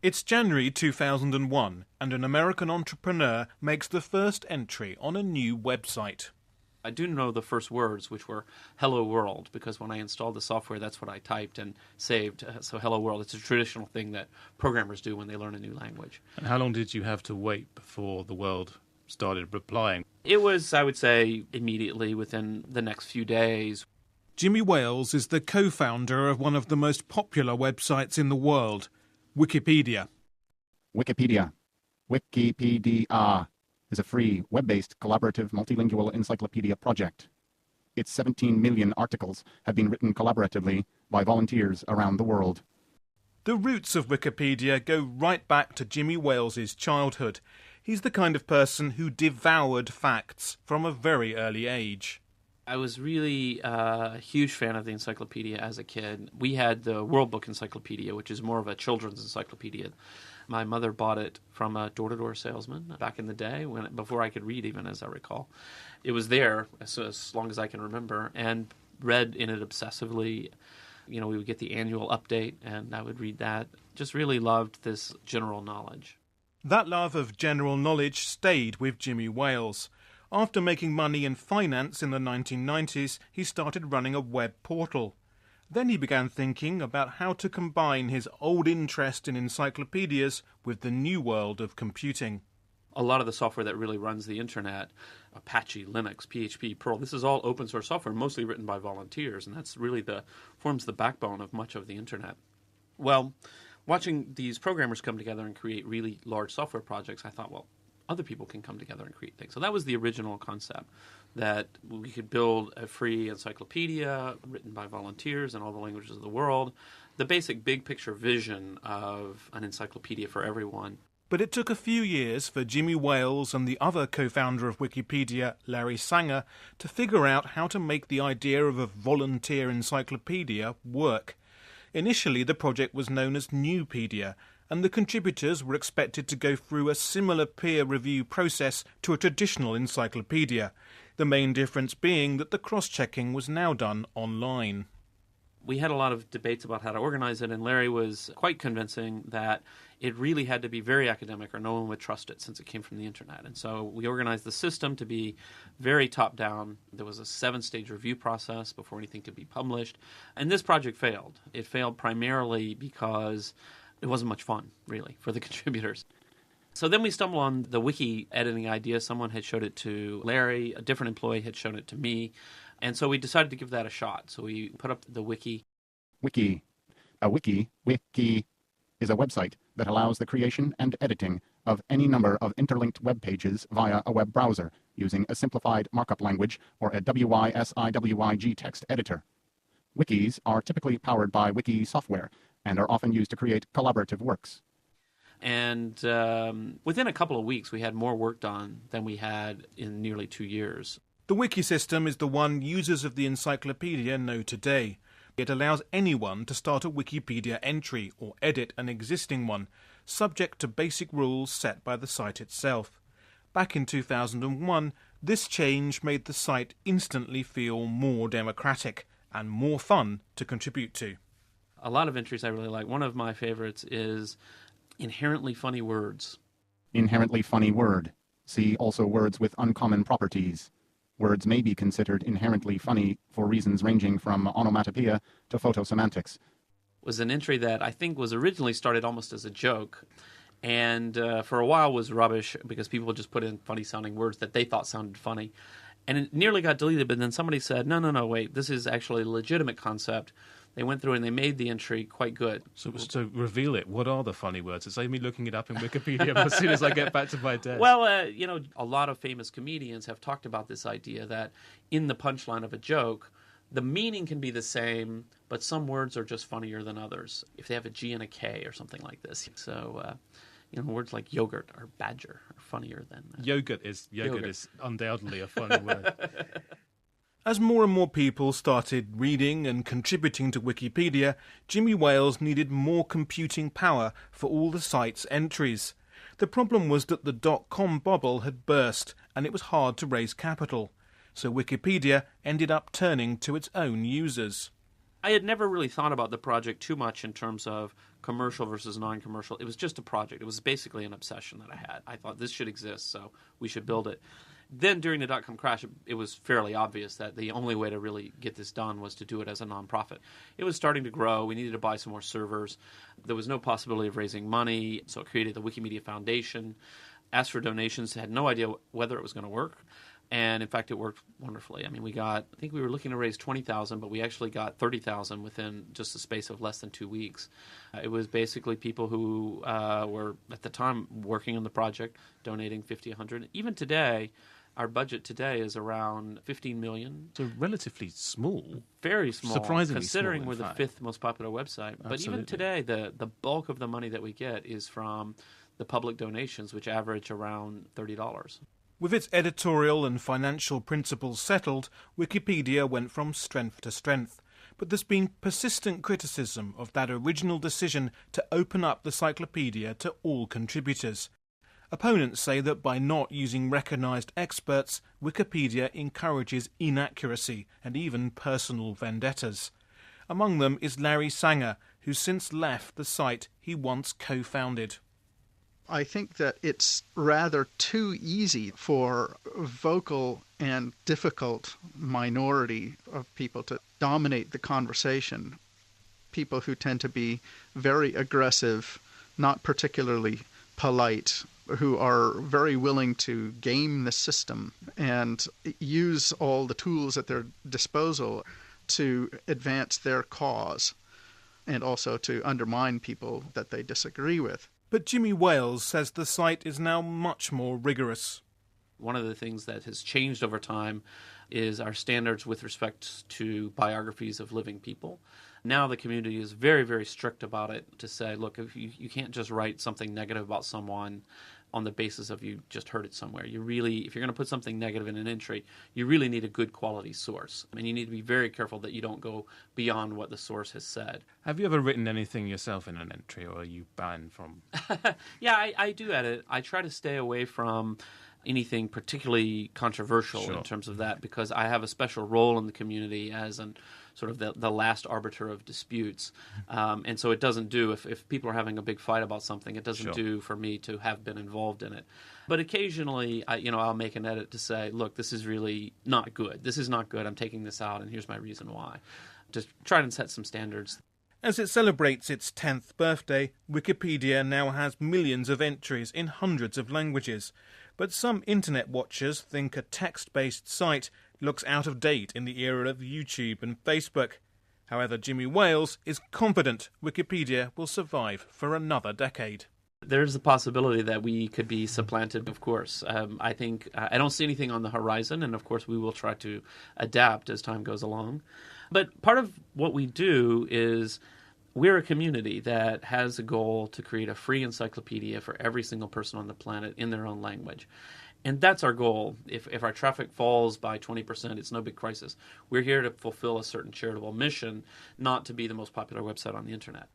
It's January 2001, and an American entrepreneur makes the first entry on a new website. I do know the first words, which were "Hello World," because when I installed the software, that's what I typed and saved. So "Hello World," it's a traditional thing that programmers do when they learn a new language. And how long did you have to wait before the world started replying? It was, I would say, immediately within the next few days. Jimmy Wales is the co-founder of one of the most popular websites in the world, Wikipedia. Wikipedia. Wikipedia is a free, web-based, collaborative, multilingual encyclopedia project. Its 17 million articles have been written collaboratively by volunteers around the world. The roots of Wikipedia go right back to Jimmy Wales's childhood. He's the kind of person who devoured facts from a very early age. I was really a huge fan of the encyclopedia as a kid. We had the World Book Encyclopedia, which is more of a children's encyclopedia. My mother bought it from a door-to-door salesman back in the day, before I could read even, as I recall. It was there as long as I can remember, and read in it obsessively. You know, we would get the annual update, and I would read that. Just really loved this general knowledge. That love of general knowledge stayed with Jimmy Wales. After making money in finance in the 1990s, he started running a web portal. Then he began thinking about how to combine his old interest in encyclopedias with the new world of computing. A lot of the software that really runs the internet, Apache, Linux, PHP, Perl, this is all open source software, mostly written by volunteers, and that's really forms the backbone of much of the internet. Well, watching these programmers come together and create really large software projects, I thought, well, other people can come together and create things. So that was the original concept, that we could build a free encyclopedia written by volunteers in all the languages of the world, the basic big picture vision of an encyclopedia for everyone. But it took a few years for Jimmy Wales and the other co-founder of Wikipedia, Larry Sanger, to figure out how to make the idea of a volunteer encyclopedia work. Initially, the project was known as Newpedia, and the contributors were expected to go through a similar peer review process to a traditional encyclopedia, the main difference being that the cross-checking was now done online. We had a lot of debates about how to organize it, and Larry was quite convincing that it really had to be very academic or no one would trust it since it came from the internet. And so we organized the system to be very top-down. There was a 7-stage review process before anything could be published. And this project failed. It failed primarily because it wasn't much fun, really, for the contributors. So then we stumbled on the wiki editing idea. Someone had showed it to Larry. A different employee had shown it to me. And so we decided to give that a shot. So we put up the wiki. Wiki. A wiki is a website that allows the creation and editing of any number of interlinked web pages via a web browser using a simplified markup language or a WYSIWYG text editor. Wikis are typically powered by wiki software and are often used to create collaborative works. And within a couple of weeks, we had more work done than we had in nearly 2 years. The wiki system is the one users of the encyclopedia know today. It allows anyone to start a Wikipedia entry or edit an existing one, subject to basic rules set by the site itself. Back in 2001, this change made the site instantly feel more democratic and more fun to contribute to. A lot of entries I really like. One of my favorites is inherently funny words. Inherently funny word. See also words with uncommon properties. Words may be considered inherently funny for reasons ranging from onomatopoeia to photosemantics. Was an entry that I think was originally started almost as a joke, and for a while was rubbish because people just put in funny-sounding words that they thought sounded funny. And it nearly got deleted, but then somebody said, no, wait, this is actually a legitimate concept. They went through and they made the entry quite good. So to reveal it, what are the funny words? It's like me looking it up in Wikipedia as soon as I get back to my desk. Well, a lot of famous comedians have talked about this idea that in the punchline of a joke, the meaning can be the same, but some words are just funnier than others, if they have a G and a K or something like this. So, words like yogurt or badger are funnier than... Yogurt is undoubtedly a funny word. As more and more people started reading and contributing to Wikipedia, Jimmy Wales needed more computing power for all the site's entries. The problem was that the .com bubble had burst and it was hard to raise capital, so Wikipedia ended up turning to its own users. I had never really thought about the project too much in terms of commercial versus non-commercial. It was just a project. It was basically an obsession that I had. I thought this should exist, so we should build it. Then during the dot-com crash, it was fairly obvious that the only way to really get this done was to do it as a nonprofit. It was starting to grow. We needed to buy some more servers. There was no possibility of raising money, so it created the Wikimedia Foundation. Asked for donations, had no idea whether it was going to work. And in fact, it worked wonderfully. I mean, I think we were looking to raise $20,000, but we actually got $30,000 within just the space of less than 2 weeks. It was basically people who were at the time working on the project, donating $50, $100. Even today, our budget today is around $15 million. So relatively small. Very small. Surprisingly considering small, we're the fifth most popular website. But Absolutely. even today, the bulk of the money that we get is from the public donations, which average around $30. With its editorial and financial principles settled, Wikipedia went from strength to strength. But there's been persistent criticism of that original decision to open up the cyclopedia to all contributors. Opponents say that by not using recognised experts, Wikipedia encourages inaccuracy and even personal vendettas. Among them is Larry Sanger, who since left the site he once co-founded. I think that it's rather too easy for a vocal and difficult minority of people to dominate the conversation. People who tend to be very aggressive, not particularly polite, who are very willing to game the system and use all the tools at their disposal to advance their cause and also to undermine people that they disagree with. But Jimmy Wales says the site is now much more rigorous. One of the things that has changed over time is our standards with respect to biographies of living people. Now the community is very, very strict about it to say, look, if you can't just write something negative about someone on the basis of you just heard it somewhere. You really, if you're going to put something negative in an entry, you really need a good quality source. I mean, you need to be very careful that you don't go beyond what the source has said. Have you ever written anything yourself in an entry, or are you banned from? Yeah, I do edit. I try to stay away from anything particularly controversial in terms of that, because I have a special role in the community as an sort of the last arbiter of disputes. And so it doesn't do, if people are having a big fight about something, it doesn't do for me to have been involved in it. But occasionally, I'll make an edit to say, look, this is really not good. This is not good. I'm taking this out, and here's my reason why. Just try and set some standards. As it celebrates its 10th birthday, Wikipedia now has millions of entries in hundreds of languages. But some internet watchers think a text-based site looks out of date in the era of YouTube and Facebook. However, Jimmy Wales is confident Wikipedia will survive for another decade. There's the possibility that we could be supplanted, of course. I think I don't see anything on the horizon, and of course we will try to adapt as time goes along. But part of what we do is we're a community that has a goal to create a free encyclopedia for every single person on the planet in their own language. And that's our goal. If our traffic falls by 20%, it's no big crisis. We're here to fulfill a certain charitable mission, not to be the most popular website on the internet.